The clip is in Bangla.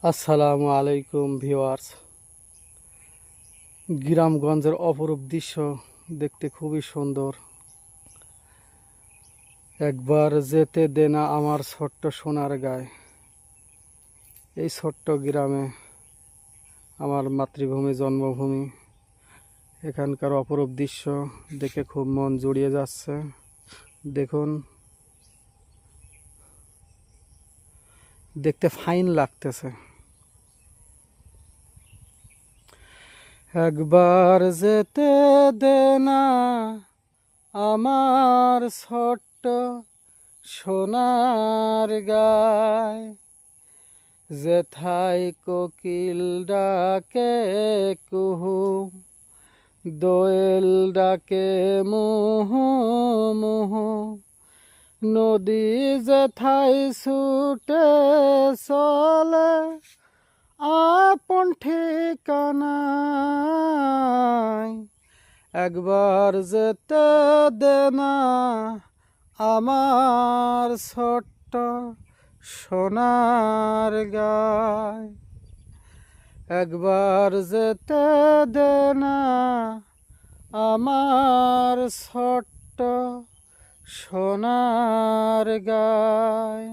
আসসালামু আলাইকুম ভিউয়ার্স। গ্রামগঞ্জের অপরূপ দৃশ্য দেখতে খুবই সুন্দর। একবার যেতে দে না আমার ছোট্ট সোনার গায়ে। এই ছোট্ট গ্রামে আমার মাতৃভূমি, জন্মভূমি। এখানকার অপরূপ দৃশ্য দেখে খুব মন জুড়িয়ে যাচ্ছে। দেখুন, দেখতে ফাইন লাগতেছে। একবার যেতে দে না আমার ছোট্ট সোনার গায়, যেথায় কোকিল ডাকে কুহু, দোয়েল ডাকে মুহু মুহু, নদী যেথায় ছুটে চলে আপন ঠিকানায়। একবার যেতে দে না আমার ছোট্ট সোনার গায়। একবার যেতে দে না আমার ছোট্ট সোনার গায়।